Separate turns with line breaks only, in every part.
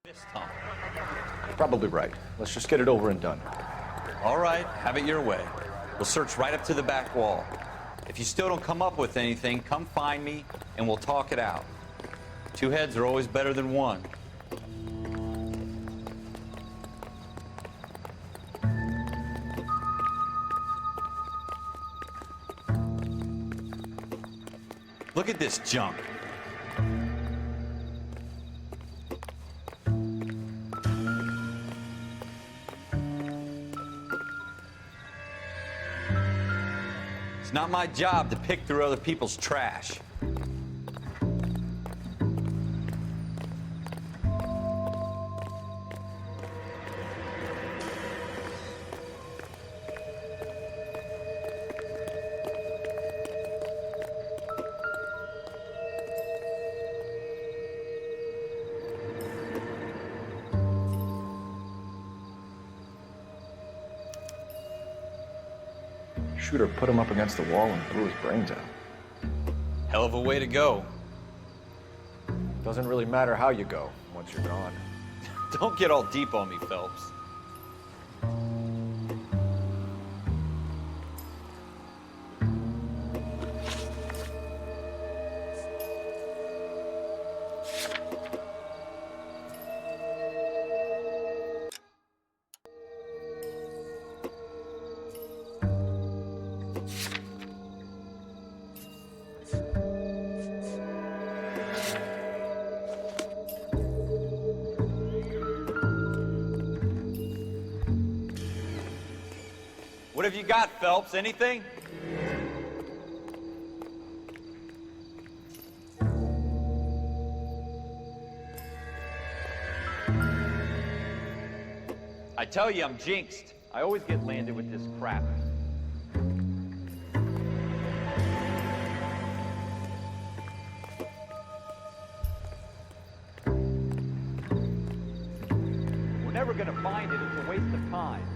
Fist hump.
You're probably right. Let's just get it over and done.
All right, have it your way. We'll search right up to the back wall. If you still don't come up with anything, come find me and we'll talk it out. Two heads are always better than one. Look at this junk. It's not my job to pick through other people's trash.
Shooter put him up against the wall and blew his brains out.
Hell of a way to go.
Doesn't really matter how you go once you're gone.
Don't get all deep on me, Phelps. What have you got, Phelps? Anything? I tell you, I'm jinxed. I always get landed with this crap. We're never gonna find it. It's a waste of time.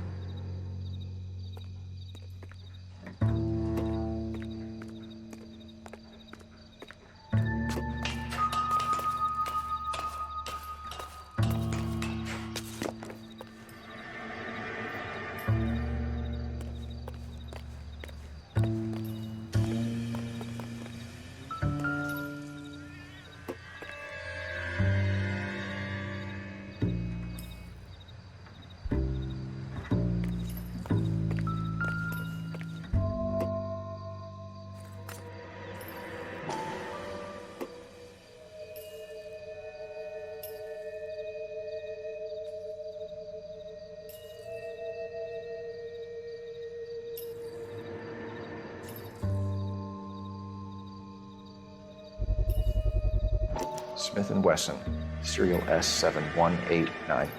Smith & Wesson, serial S71893.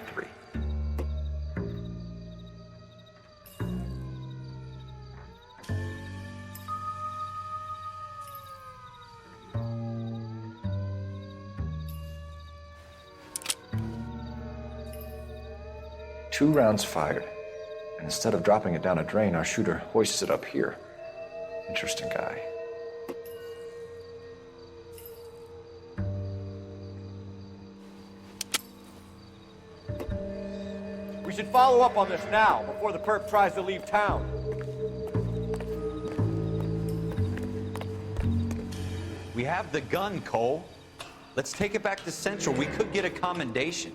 Two rounds fired, and instead of dropping it down a drain, our shooter hoists it up here. Interesting guy.
We should follow up on this now, before the perp tries to leave town.
We have the gun, Cole. Let's take it back to Central. We could get a commendation.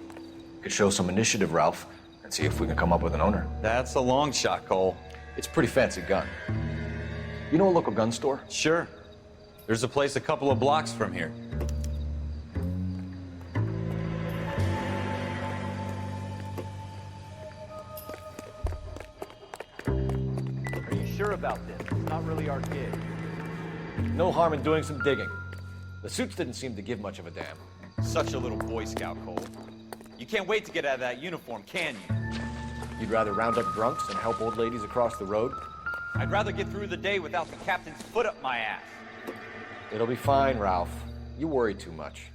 Could show some initiative, Ralph, and see if we can come up with an owner.
That's a long shot, Cole.
It's a pretty fancy gun. You know a local gun store?
Sure. There's a place a couple of blocks from here.
Are you sure about this? It's not really our gig.
No harm in doing some digging. The suits didn't seem to give much of a damn.
Such a little Boy Scout, Cole. You can't wait to get out of that uniform, can you?
You'd rather round up drunks and help old ladies across the road?
I'd rather get through the day without the captain's foot up my ass.
It'll be fine, Ralph. You worry too much.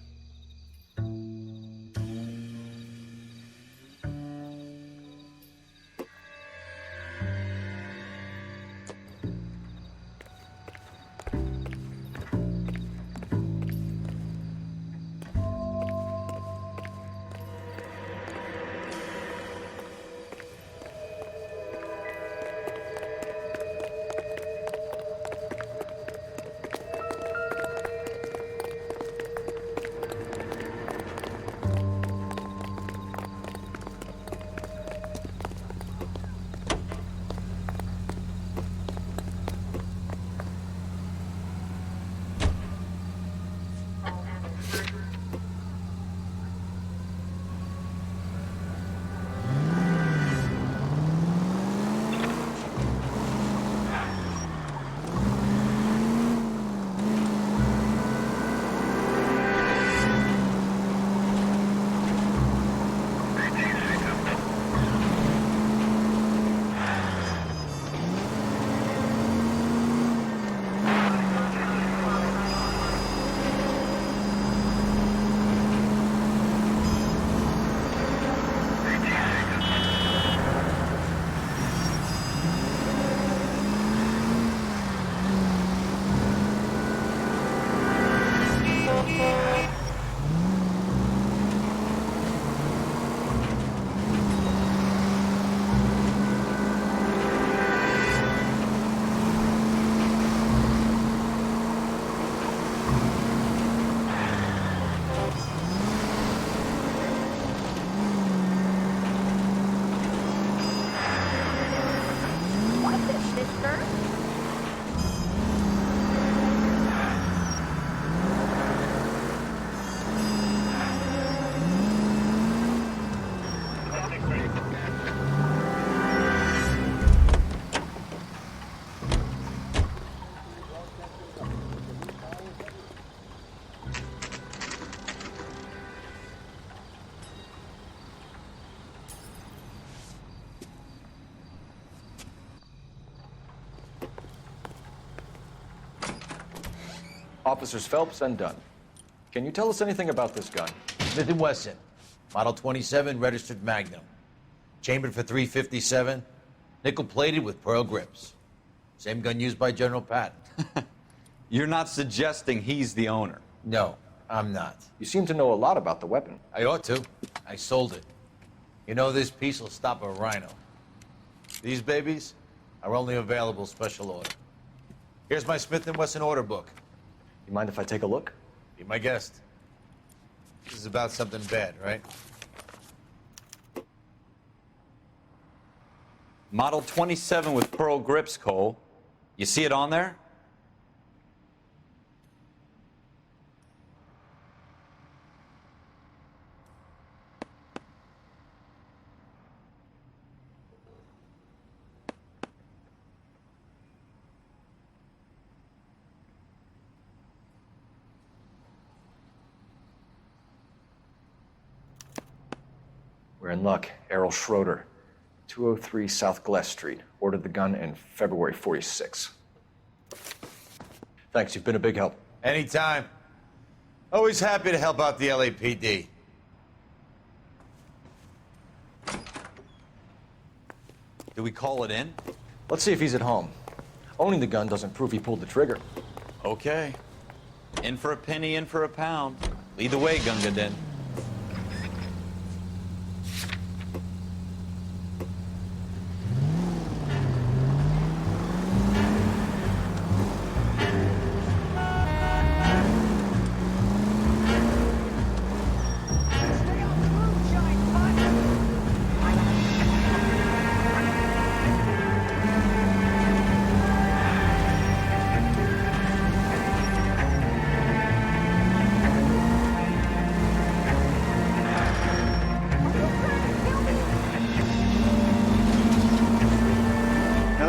Officers Phelps and Dunn. Can you tell us anything about this gun?
Smith & Wesson, Model 27, registered Magnum. Chambered for .357, nickel-plated with pearl grips. Same gun used by General Patton.
You're not suggesting he's the owner?
No, I'm not.
You seem to know a lot about the weapon.
I ought to. I sold it. You know, this piece will stop a rhino. These babies are only available special order. Here's my Smith & Wesson order book.
You mind if I take a look?
Be my guest. This is about something bad, right?
Model 27 with pearl grips, Cole. You see it on there?
We're in luck. Errol Schroeder, 203 South Glass Street. Ordered the gun in February '46. Thanks, you've been a big help.
Anytime. Always happy to help out the LAPD.
Do we call it in?
Let's see if he's at home. Owning the gun doesn't prove he pulled the trigger.
Okay. In for a penny, in for a pound. Lead the way, Gunga Din.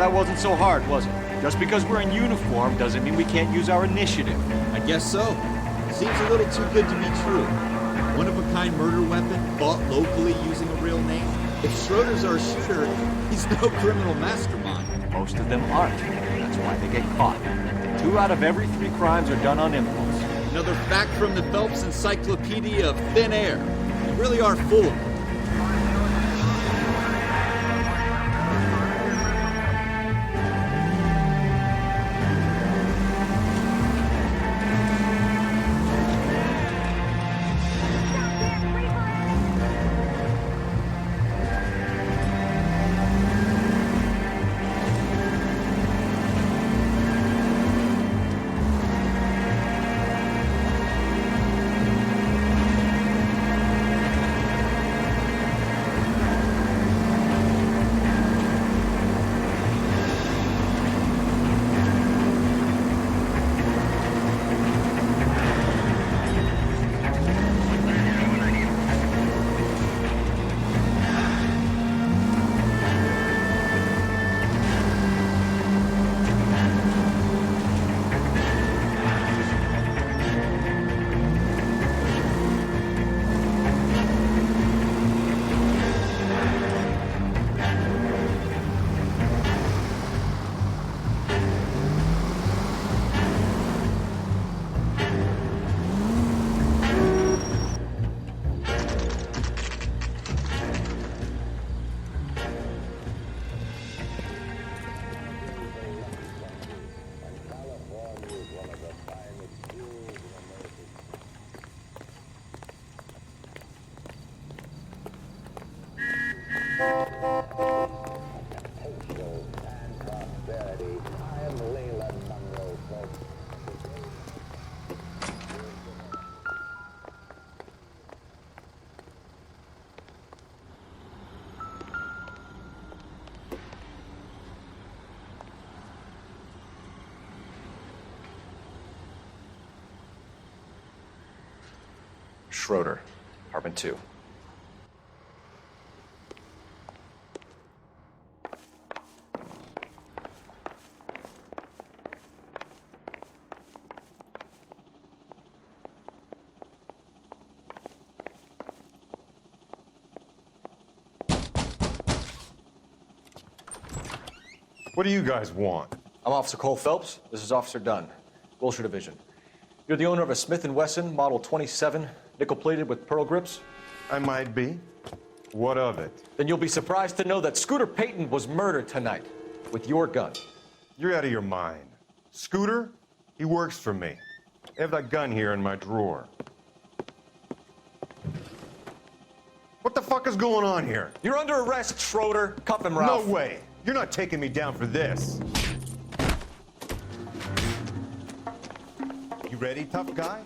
That wasn't so hard, was it? Just because we're in uniform doesn't mean we can't use our initiative.
I guess so. Seems a little too good to be true. One-of-a-kind murder weapon bought locally using a real name. If Schroeder's our shooter, he's no criminal mastermind.
Most of them aren't. That's why they get caught. 2 out of every 3 crimes are done on impulse.
Another fact from the Phelps Encyclopedia of Thin Air. You really are full of it.
Schroeder, apartment 2.
What do you guys want?
I'm Officer Cole Phelps. This is Officer Dunn, Wilshire Division. You're the owner of a Smith & Wesson Model 27, nickel-plated with pearl grips?
I might be. What of it?
Then you'll be surprised to know that Scooter Payton was murdered tonight with your gun.
You're out of your mind. Scooter? He works for me. I have that gun here in my drawer. What the fuck is going on here?
You're under arrest, Schroeder. Cuff him, Ralph.
No way. You're not taking me down for this. You ready, tough guy?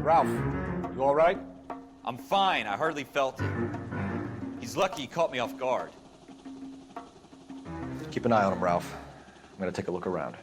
Ralph, you all right?
I'm fine. I hardly felt it. He's lucky he caught me off guard.
Keep an eye on him, Ralph. I'm gonna take a look around.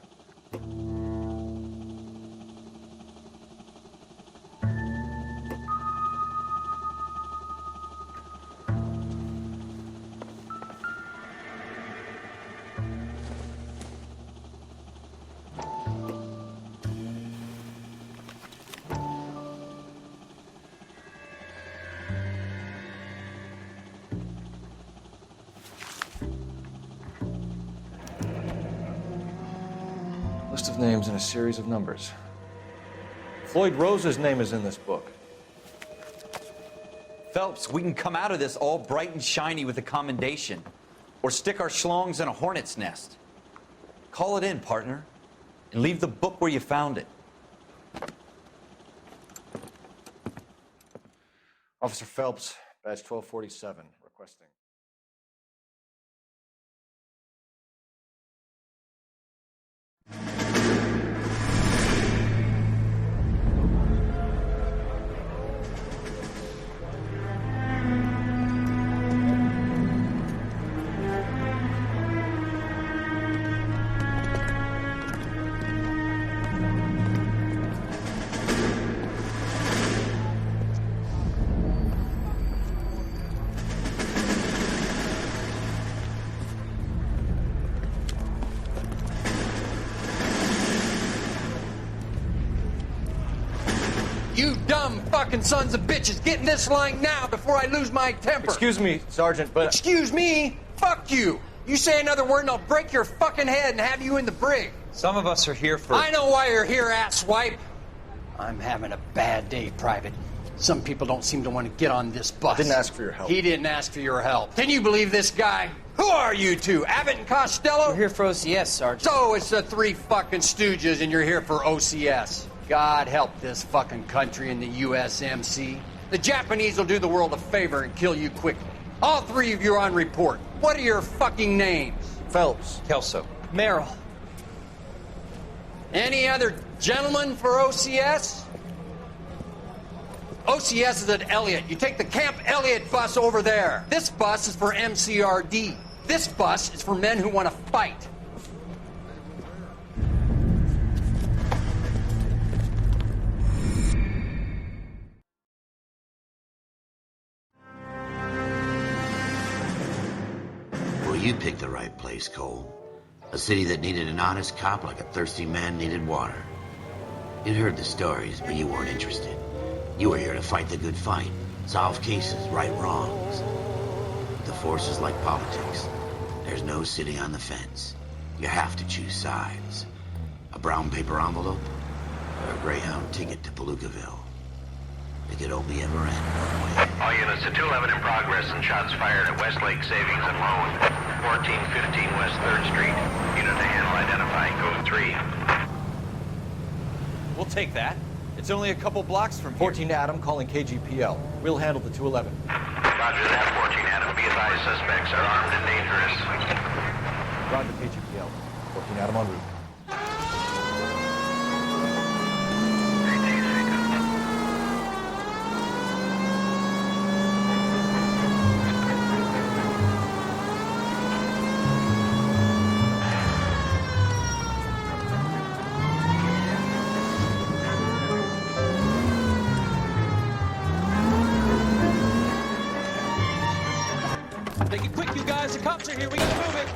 List of names and a series of numbers. Floyd Rose's name is in this book.
Phelps, we can come out of this all bright and shiny with a commendation, or stick our schlongs in a hornet's nest. Call it in, partner, and leave the book where you found it.
Officer Phelps, badge 1247, requesting.
You dumb fucking sons of bitches, get in this line now before I lose my temper.
Excuse me, Sergeant, but...
Excuse me? Fuck you. You say another word and I'll break your fucking head and have you in the brig.
Some of us are here for...
I know why you're here, asswipe. I'm having a bad day, Private. Some people don't seem to want to get on this bus.
I didn't ask for your help.
He didn't ask for your help. Can you believe this guy? Who are you two? Abbott and Costello?
We're here for OCS, Sergeant.
So it's the three fucking stooges and you're here for OCS. God help this fucking country and the USMC. The Japanese will do the world a favor and kill you quickly. All three of you are on report. What are your fucking names?
Phelps.
Kelso.
Merrill. Any other gentlemen for OCS? OCS is at Elliott. You take the Camp Elliott bus over there. This bus is for MCRD. This bus is for men who want to fight.
Well, you picked the right place, Cole. A city that needed an honest cop like a thirsty man needed water. You'd heard the stories, but you weren't interested. You were here to fight the good fight, solve cases, right wrongs. The force is like politics. There's no sitting on the fence. You have to choose sides. A brown paper envelope or a Greyhound ticket to Palookaville. It could only ever end one way.
All units to 211 in progress and shots fired at Westlake Savings and Loan, 1415 West 3rd Street. Unit to handle identifying code 3.
We'll take that. It's only a couple blocks from here.
14 Adam calling KGPL. We'll handle the 211.
Roger that, 14 Adam. Be advised, suspects are armed and dangerous.
Roger, KGPL. 14 Adam en route.
Quick, you guys, the cops are here. We gotta move it.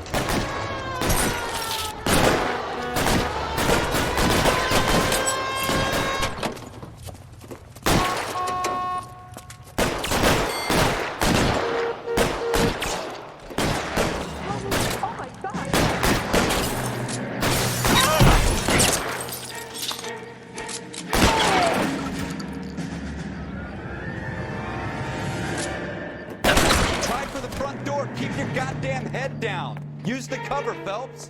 Keep your goddamn head down. Use the cover, Phelps.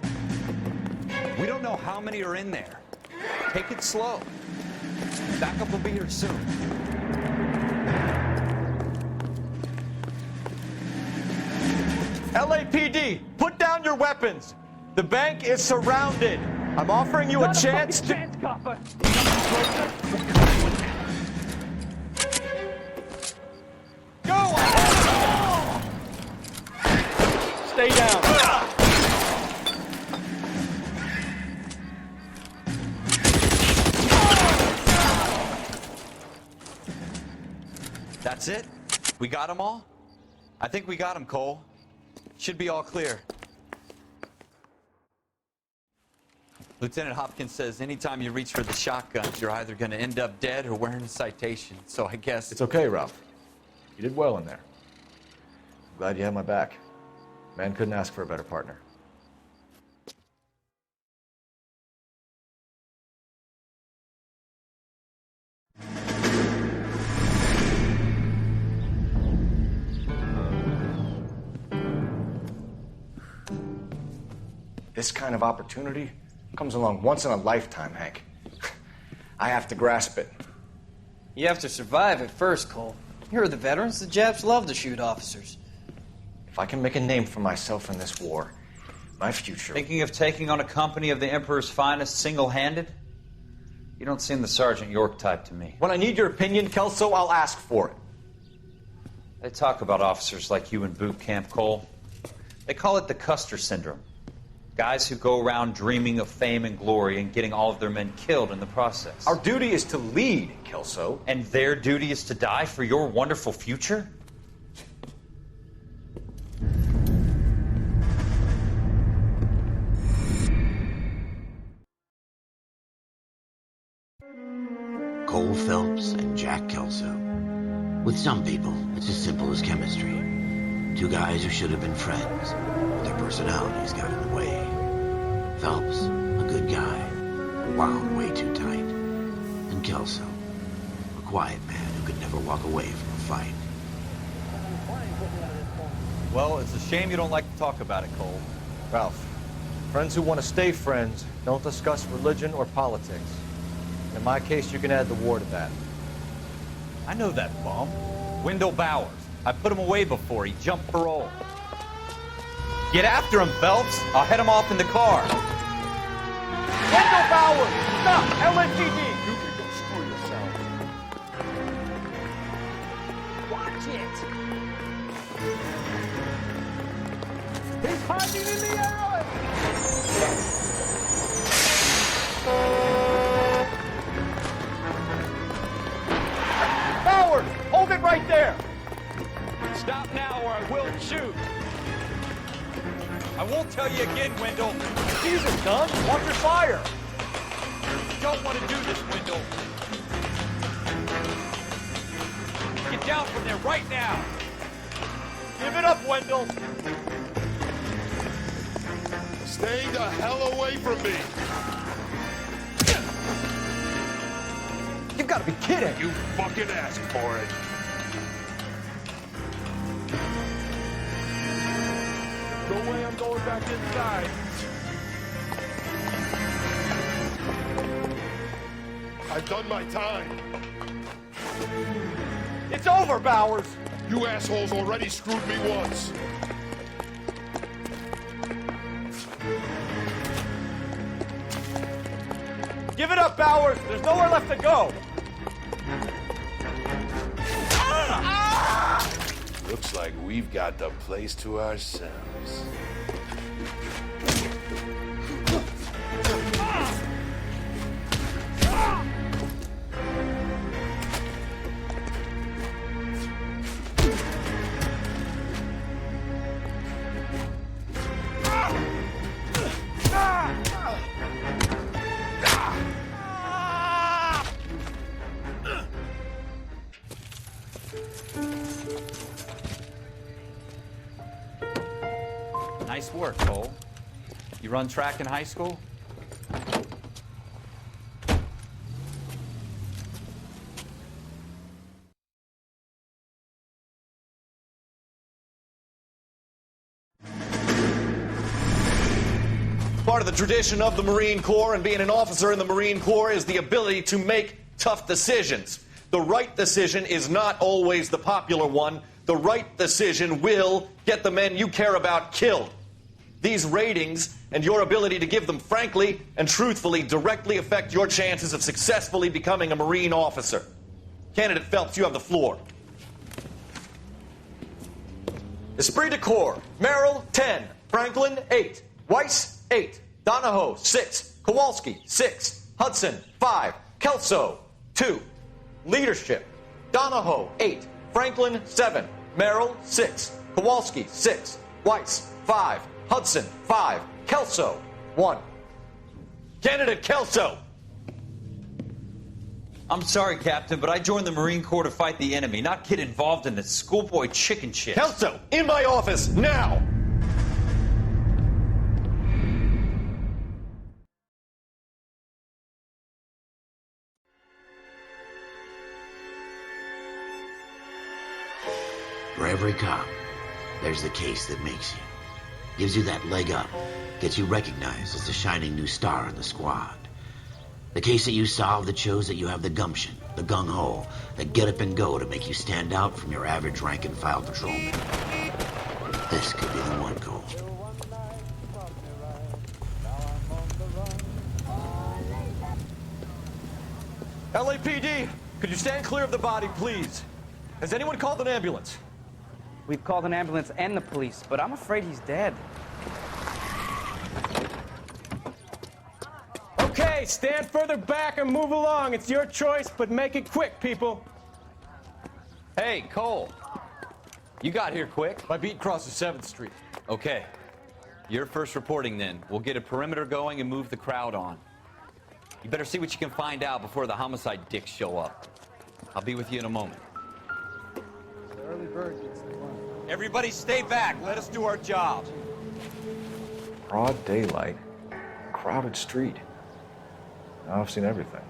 We don't know how many are in there. Take it slow. Backup will be here soon.
LAPD, put down your weapons. The bank is surrounded. I'm offering you a chance to... Go ahead! Stay down.
That's it? We got them all? I think we got them, Cole. Should be all clear. Lieutenant Hopkins says anytime you reach for the shotgun, you're either going to end up dead or wearing a citation. So I guess...
It's okay, Ralph. You did well in there. I'm glad you had my back. Man couldn't ask for a better partner. This kind of opportunity comes along once in a lifetime, Hank. I have to grasp it.
You have to survive it first, Cole. You're the veterans. The Japs love to shoot officers.
If I can make a name for myself in this war, my future...
Thinking of taking on a company of the Emperor's finest single-handed? You don't seem the Sergeant York type to me.
When I need your opinion, Kelso, I'll ask for it.
They talk about officers like you in boot camp, Cole. They call it the Custer syndrome. Guys who go around dreaming of fame and glory and getting all of their men killed in the process.
Our duty is to lead, Kelso.
And their duty is to die for your wonderful future?
Cole Phelps and Jack Kelso. With some people, it's as simple as chemistry. Two guys who should have been friends, but their personalities got in the way. Phelps, a good guy, wound way too tight. And Kelso, a quiet man who could never walk away from a fight.
Well, it's a shame you don't like to talk about it, Cole.
Ralph, friends who want to stay friends don't discuss religion or politics. In my case, you can add the war to that.
I know that bum. Wendell Bowers. I put him away before. He jumped parole. Get after him, Phelps. I'll head him off in the car.
Wendell Bowers! Stop! LAPD! You can go screw yourself. Watch it! He's hiding in the alley! Bowers! Hold it right there!
Stop now or I will shoot. I won't tell you again, Wendell.
Jesus, son! Watch your fire!
You don't want to do this, Wendell. Get down from there right now.
Give it up, Wendell!
Stay the hell away from me!
You've got to be kidding!
You fucking asked for it! No way I'm going back inside. I've done my time.
It's over, Bowers!
You assholes already screwed me once.
Give it up, Bowers! There's nowhere left to go!
Looks like we've got the place to ourselves.
Nice work, Cole. You run track in high school?
Part of the tradition of the Marine Corps and being an officer in the Marine Corps is the ability to make tough decisions. The right decision is not always the popular one. The right decision will get the men you care about killed. These ratings and your ability to give them frankly and truthfully directly affect your chances of successfully becoming a Marine officer. Candidate Phelps, you have the floor. Esprit de Corps, Merrill, 10. Franklin, 8. Weiss, 8. Donahoe, 6. Kowalski, 6. Hudson, 5. Kelso, 2. Leadership, Donahoe, 8. Franklin, 7. Merrill, 6. Kowalski, 6. Weiss, 5. Hudson, 5. Kelso, 1. Candidate Kelso.
I'm sorry, Captain, but I joined the Marine Corps to fight the enemy, not get involved in this schoolboy chicken shit.
Kelso, in my office, now!
For every cop, there's the case that makes you. Gives you that leg up. Gets you recognized as the shining new star in the squad. The case that you solve that shows that you have the gumption, the gung-ho, the get up and go to make you stand out from your average rank-and-file patrolman. This could be the one, Cole.
LAPD, could you stand clear of the body, please? Has anyone called an ambulance?
We've called an ambulance and the police, but I'm afraid he's dead.
Okay, stand further back and move along. It's your choice, but make it quick, people.
Hey, Cole. You got here quick.
My beat crosses 7th Street.
Okay. You're first reporting then. We'll get a perimeter going and move the crowd on. You better see what you can find out before the homicide dicks show up. I'll be with you in a moment.
The early bird gets the worm.
Everybody stay back. Let us do our job.
Broad daylight, crowded street. Now I've seen everything.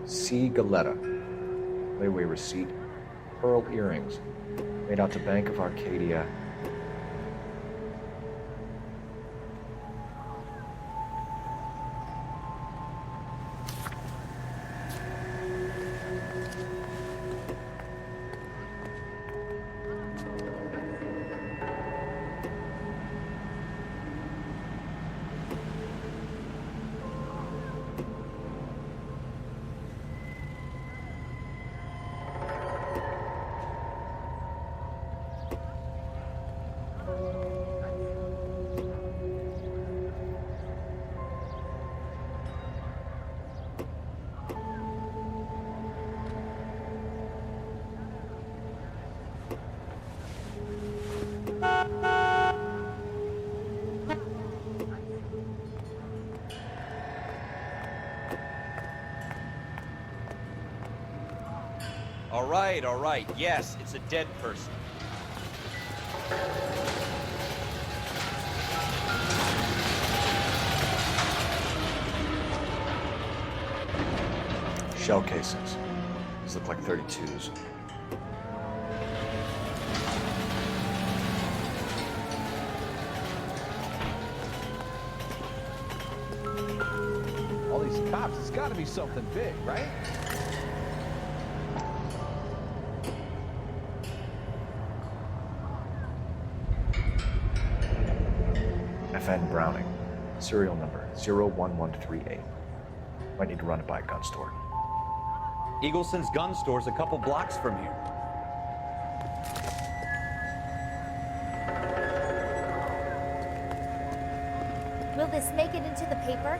C. Galetta. Layaway receipt. Pearl earrings. Made out to Bank of Arcadia.
All right. Yes, it's a dead person.
Shell casings. These look like 32s.
All these cops, it's got to be something big, right?
FN Browning, serial number 01138. Might need to run it by a gun store.
Eagleson's gun store's a couple blocks from here.
Will this make it into the paper?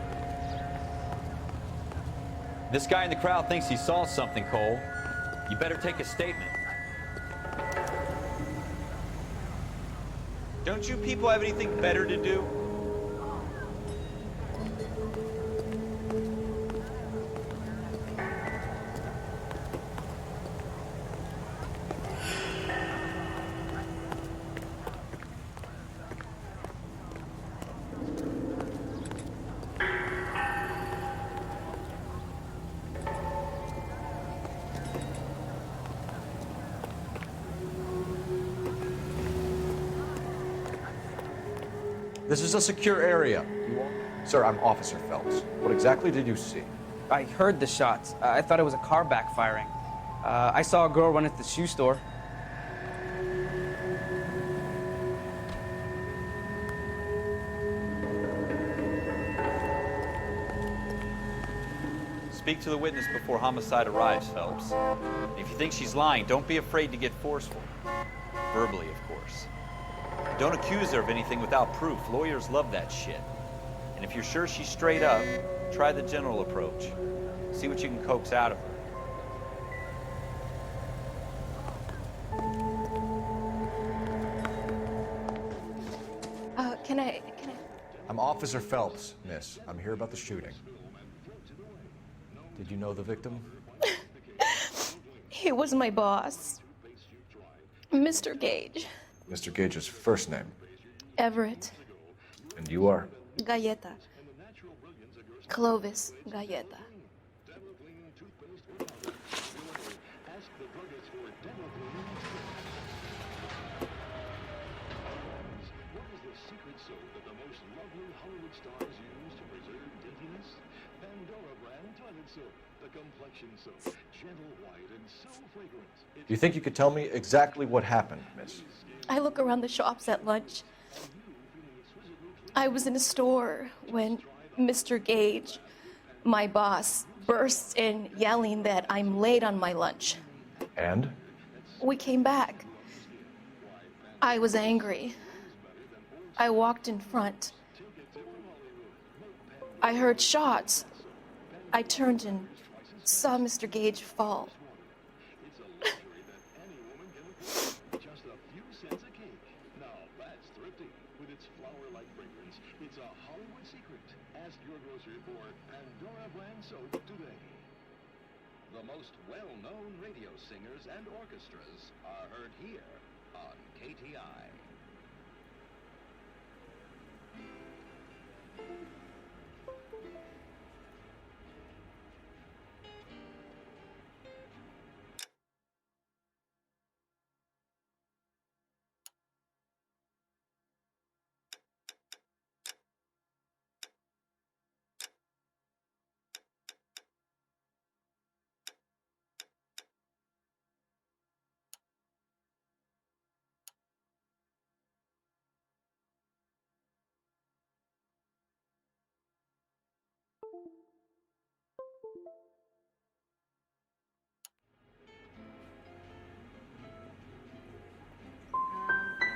This guy in the crowd thinks he saw something, Cole. You better take a statement. Don't you people have anything better to do?
This is a secure area. Sir, I'm Officer Phelps. What exactly did you see?
I heard the shots. I thought it was a car backfiring. I saw a girl run at the shoe store.
Speak to the witness before homicide arrives, Phelps. If you think she's lying, don't be afraid to get forceful. Verbally, of course. Don't accuse her of anything without proof. Lawyers love that shit. And if you're sure she's straight up, try the general approach. See what you can coax out of her.
Can I?
I'm Officer Phelps, miss. I'm here about the shooting. Did you know the victim?
He was my boss, Mr. Gage.
Mr. Gage's first name.
Everett.
And you are?
Galleta. Clovis Galleta.
Do you think you could tell me exactly what happened, miss?
I look around the shops at lunch. I was in a store when Mr. Gage, my boss, bursts in yelling that I'm late on my lunch.
And?
We came back. I was angry. I walked in front. I heard shots. I turned and saw Mr. Gage fall.
The most well-known radio singers and orchestras are heard here on KTI.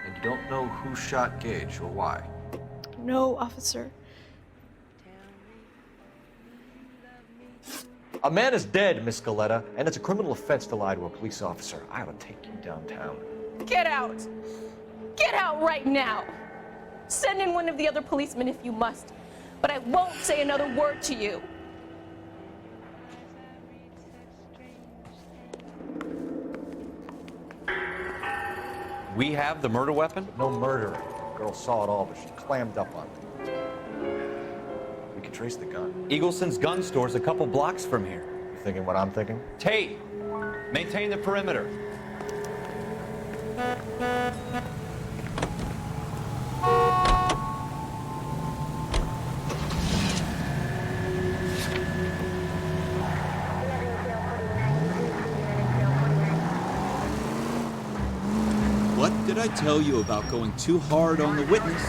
And you don't know who shot Gage or why?
No, officer.
A man is dead, Miss Galleta, and it's a criminal offense to lie to a police officer. I ought to take you downtown.
Get out! Get out right now! Send in one of the other policemen if you must, but I won't say another word to you.
We have the murder weapon?
No murder. The girl saw it all, but she clammed up on it.
We can trace the gun.
Eagleson's gun store's a couple blocks from here.
You thinking what I'm thinking?
Tate, maintain the perimeter.
What did I tell you about going too hard on the witness?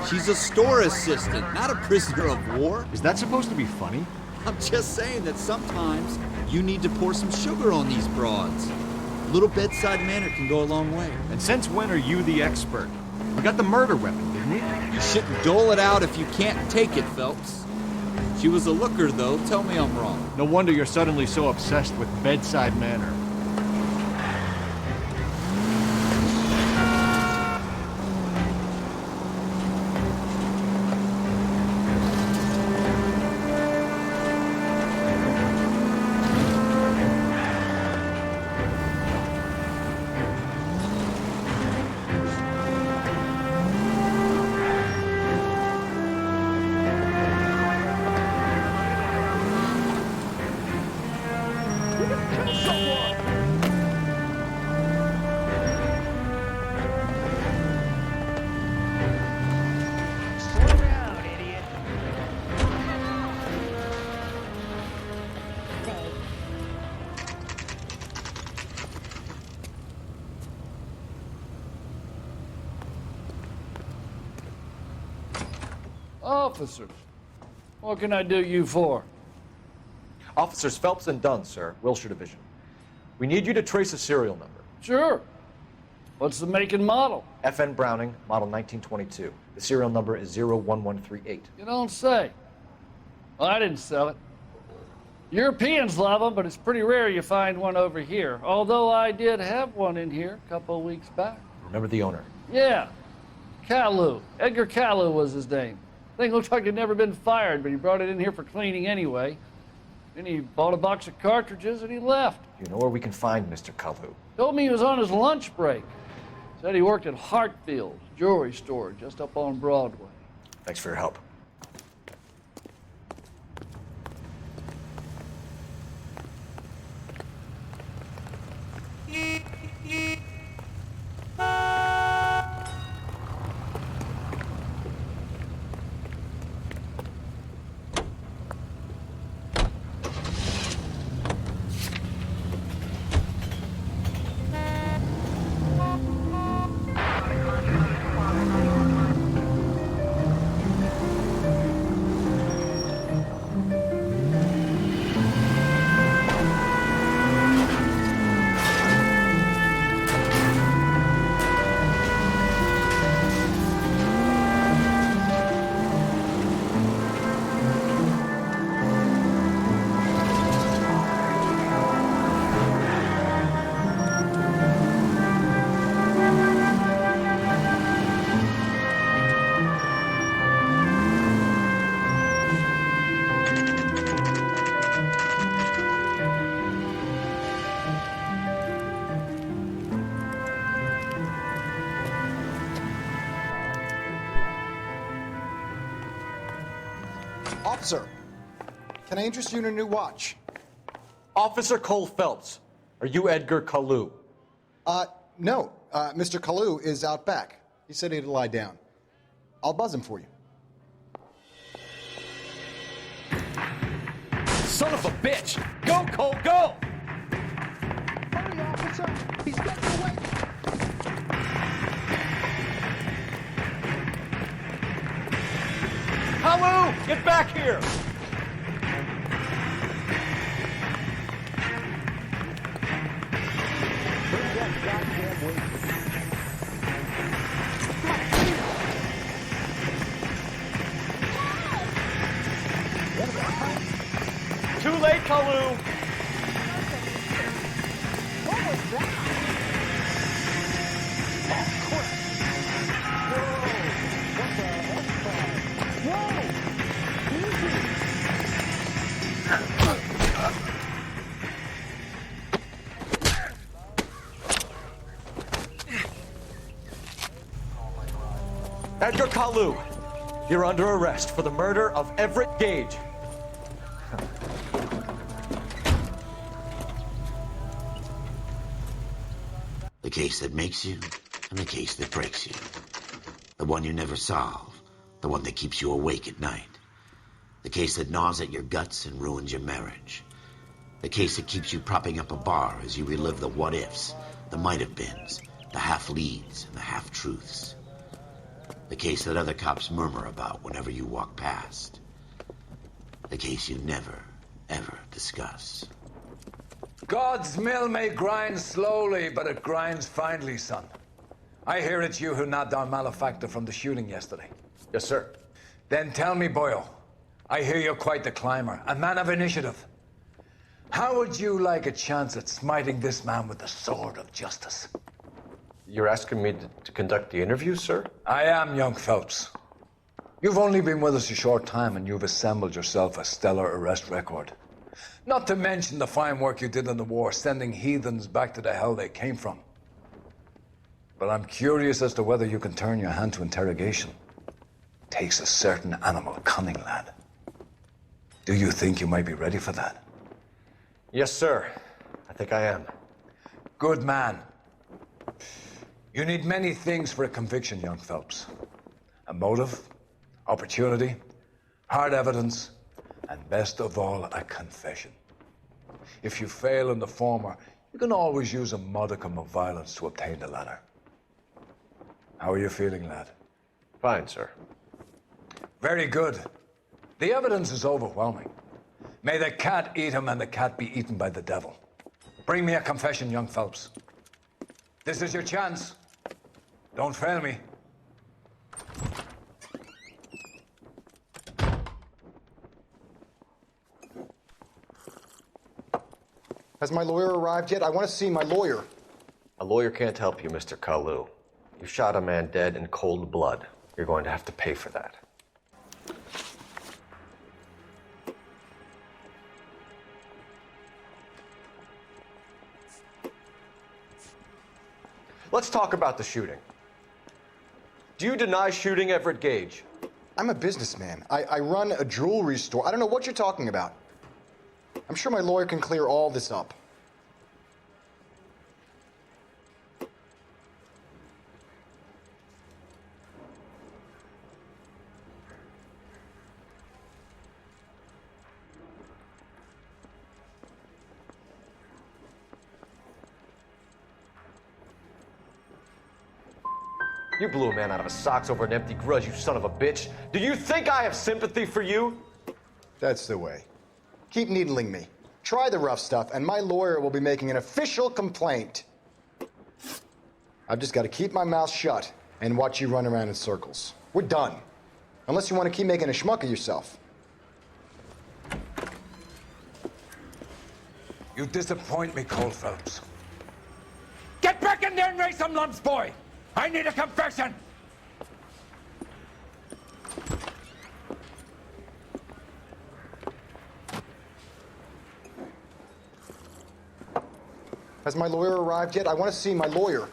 She's a store assistant, not a prisoner of war.
Is that supposed to be funny?
I'm just saying that sometimes you need to pour some sugar on these broads. A little bedside manner can go a long way.
And since when are you the expert? We got the murder weapon, didn't we?
You shouldn't dole it out if you can't take it, Phelps. She was a looker, though. Tell me I'm wrong.
No wonder you're suddenly so obsessed with bedside manner.
Officers, what can I do you for?
Officers Phelps and Dunn, sir, Wilshire Division. We need you to trace a serial number.
Sure. What's the make and model?
FN Browning, model 1922. The serial number is 01138.
You don't say. Well, I didn't sell it. Europeans love them, but it's pretty rare you find one over here. Although I did have one in here a couple of weeks back.
Remember the owner?
Yeah. Kalu. Edgar Kalu was his name. Thing looked like it'd never been fired, but he brought it in here for cleaning anyway. Then he bought a box of cartridges and he left.
You know where we can find Mr. Kalu?
Told me he was on his lunch break. Said he worked at Hartfield's jewelry store just up on Broadway.
Thanks for your help.
Officer, can I interest you in a new watch?
Officer Cole Phelps, are you Edgar Kalu?
No. Mr. Kalu is out back. He said he'd lie down. I'll buzz him for you.
Son of a bitch! Go, Cole, go!
Hurry, officer! He's getting away!
Kalu, get back here! Too late, Kalu!
What was that? Oh, crap! Whoa! What the heck? Whoa!
Edgar Kalu, you're under arrest for the murder of Everett Gage.
The case that makes you and the case that breaks you. The one you never solve, the one that keeps you awake at night. The case that gnaws at your guts and ruins your marriage. The case that keeps you propping up a bar as you relive the what-ifs, the might-have-beens, the half-leads and the half-truths. The case that other cops murmur about whenever you walk past. The case you never, ever discuss.
God's mill may grind slowly, but it grinds finely, son. I hear it's you who nabbed our malefactor from the shooting yesterday.
Yes, sir.
Then tell me, Boyle, I hear you're quite the climber, a man of initiative. How would you like a chance at smiting this man with the sword of justice?
You're asking me to conduct the interview, sir?
I am, young Phelps. You've only been with us a short time and you've assembled yourself a stellar arrest record. Not to mention the fine work you did in the war, sending heathens back to the hell they came from. But I'm curious as to whether you can turn your hand to interrogation. Takes a certain animal cunning, lad. Do you think you might be ready for that?
Yes, sir. I think I am.
Good man. You need many things for a conviction, young Phelps. A motive, opportunity, hard evidence, and best of all, a confession. If you fail in the former, you can always use a modicum of violence to obtain the latter. How are you feeling, lad?
Fine, sir.
Very good. The evidence is overwhelming. May the cat eat him and the cat be eaten by the devil. Bring me a confession, young Phelps. This is your chance. Don't fail me.
Has my lawyer arrived yet? I want to see my lawyer.
A lawyer can't help you, Mr. Kalu. You shot a man dead in cold blood. You're going to have to pay for that. Let's talk about the shooting. Do you deny shooting Everett Gage?
I'm a businessman. I run a jewelry store. I don't know what you're talking about. I'm sure my lawyer can clear all this up.
You blew a man out of his socks over an empty grudge, you son of a bitch. Do you think I have sympathy for you?
That's the way. Keep needling me. Try the rough stuff, and my lawyer will be making an official complaint. I've just got to keep my mouth shut and watch you run around in circles. We're done. Unless you want to keep making a schmuck of yourself.
You disappoint me, Cole Phelps.
Get back in there and raise some lumps, boy! I need a confession!
Has my lawyer arrived yet? I want to see my lawyer.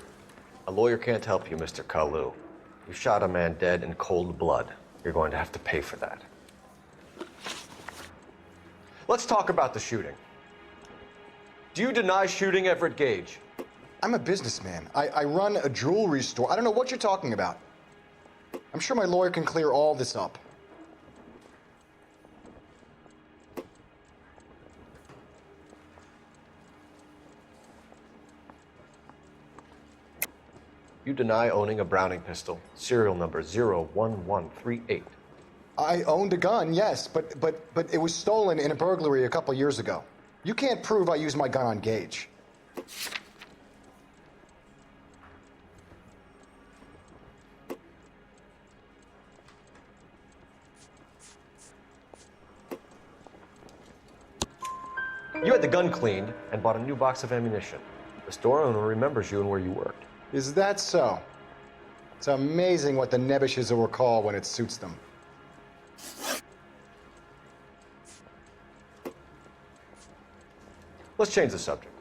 A lawyer can't help you, Mr. Kalu. You shot a man dead in cold blood. You're going to have to pay for that. Let's talk about the shooting. Do you deny shooting Everett Gage?
I'm a businessman. I run a jewelry store. I don't know what you're talking about. I'm sure my lawyer can clear all this up.
You deny owning a Browning pistol, serial number 01138.
I owned a gun, yes, but it was stolen in a burglary a couple years ago. You can't prove I used my gun on Gage.
You had the gun cleaned and bought a new box of ammunition. The store owner remembers you and where you worked.
Is that so? It's amazing what the nebbishes will recall when it suits them.
Let's change the subject.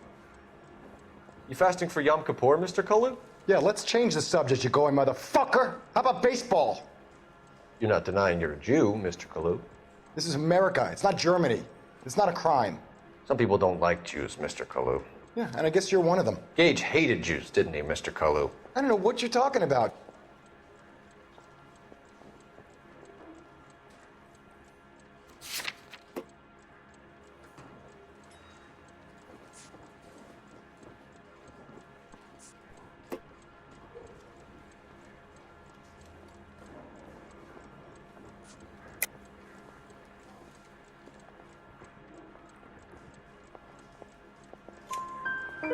You fasting for Yom Kippur, Mr. Kalu?
Yeah, let's change the subject, you going motherfucker. How about baseball?
You're not denying you're a Jew, Mr. Kalu.
This is America. It's not Germany. It's not a crime.
Some people don't like Jews, Mr. Kalu.
Yeah, and I guess you're one of them.
Gage hated Jews, didn't he, Mr. Kalu?
I don't know what you're talking about.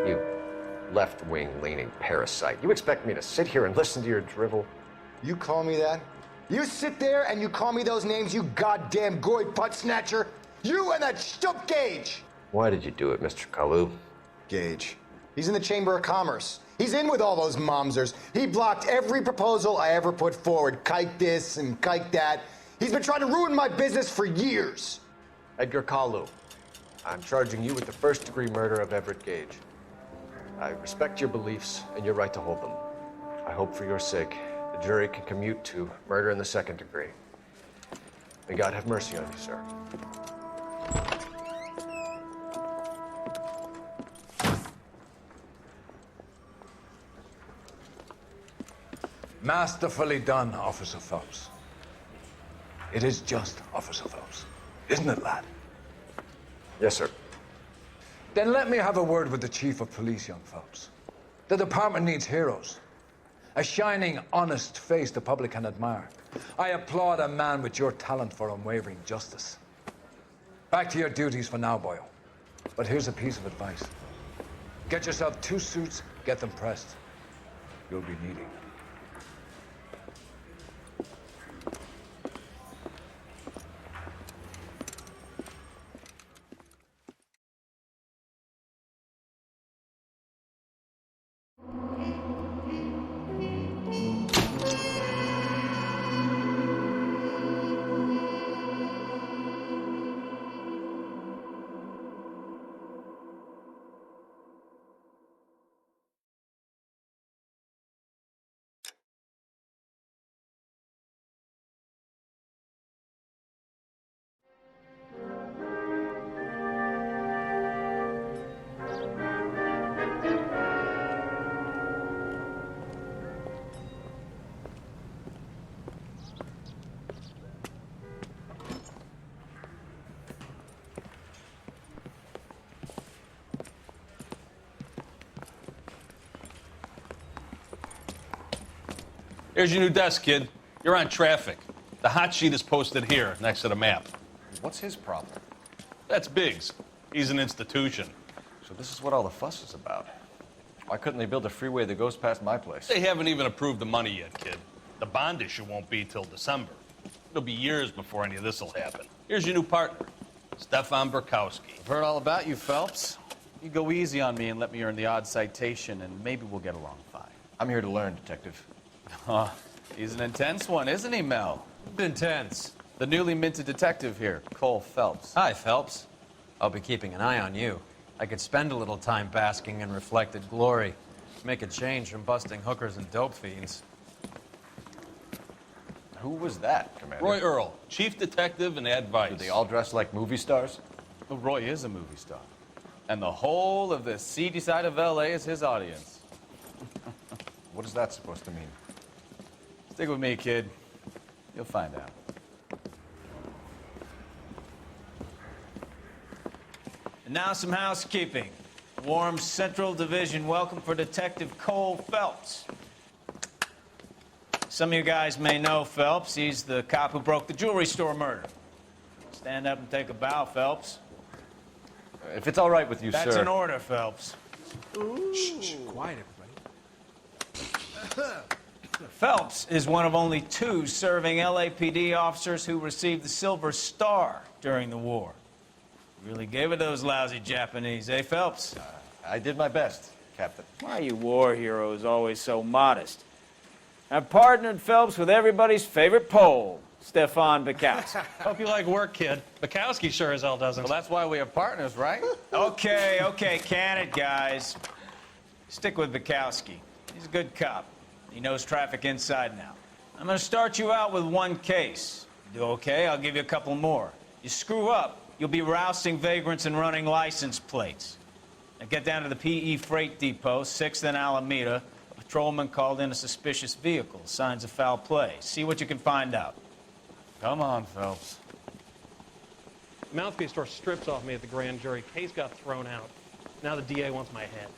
You left-wing leaning parasite. You expect me to sit here and listen to your drivel?
You call me that? You sit there and you call me those names, you goddamn goy butt snatcher? You and that stup Gage!
Why did you do it, Mr. Kalu?
Gage. He's in the Chamber of Commerce. He's in with all those momsers. He blocked every proposal I ever put forward. Kike this and kike that. He's been trying to ruin my business for years.
Edgar Kalu, I'm charging you with the first-degree murder of Everett Gage. I respect your beliefs and your right to hold them. I hope for your sake the jury can commute to murder in the second degree. May God have mercy on you, sir.
Masterfully done, Officer Phelps. It is just, Officer Phelps. Isn't it, lad?
Yes, sir.
Then let me have a word with the Chief of Police, young Phelps. The department needs heroes. A shining, honest face the public can admire. I applaud a man with your talent for unwavering justice. Back to your duties for now, boyo. But here's a piece of advice. Get yourself 2 suits, get them pressed. You'll be needing them.
Here's your new desk, kid. You're on traffic. The hot sheet is posted here, next to the map.
What's his problem?
That's Biggs. He's an institution.
So this is what all the fuss is about. Why couldn't they build a freeway that goes past my place?
They haven't even approved the money yet, kid. The bond issue won't be till December. It'll be years before any of this will happen. Here's your new partner, Stefan Burkowski.
I've heard all about you, Phelps. You go easy on me and let me earn the odd citation, and maybe we'll get along fine.
I'm here to learn, Detective.
He's an intense one, isn't he, Mel? Intense. The newly minted detective here, Cole Phelps.
Hi, Phelps. I'll be keeping an eye on you. I could spend a little time basking in reflected glory. Make a change from busting hookers and dope fiends.
Who was that, Commander?
Roy Earl, chief detective and advice.
Do they all dress like movie stars?
Well, Roy is a movie star. And the whole of the seedy side of L.A. is his audience.
What is that supposed to mean?
Stick with me, kid. You'll find out. And now some housekeeping. Warm Central Division welcome for Detective Cole Phelps. Some of you guys may know Phelps. He's the cop who broke the jewelry store murder. Stand up and take a bow, Phelps.
If it's all right with you, sir.
That's an order, Phelps.
Shh, quiet, everybody.
Phelps is one of only 2 serving LAPD officers who received the Silver Star during the war. Really gave it those lousy Japanese, eh, Phelps?
I did my best, Captain.
Why are you war heroes always so modest? I've partnered Phelps with everybody's favorite Pole, Stefan Burkowski.
Hope you like work, kid. Bukowski sure as hell doesn't.
Well, that's why we have partners, right? Okay, can it, guys. Stick with Bukowski. He's a good cop. He knows traffic inside and out. I'm going to start you out with 1 case. You do okay, I'll give you a couple more. You screw up, you'll be rousting vagrants and running license plates. Now get down to the PE Freight Depot, 6th and Alameda. A patrolman called in a suspicious vehicle, signs of foul play. See what you can find out. Come on, Phelps.
Mouthpiece store stripped off me at the grand jury. Case got thrown out. Now the DA wants my head.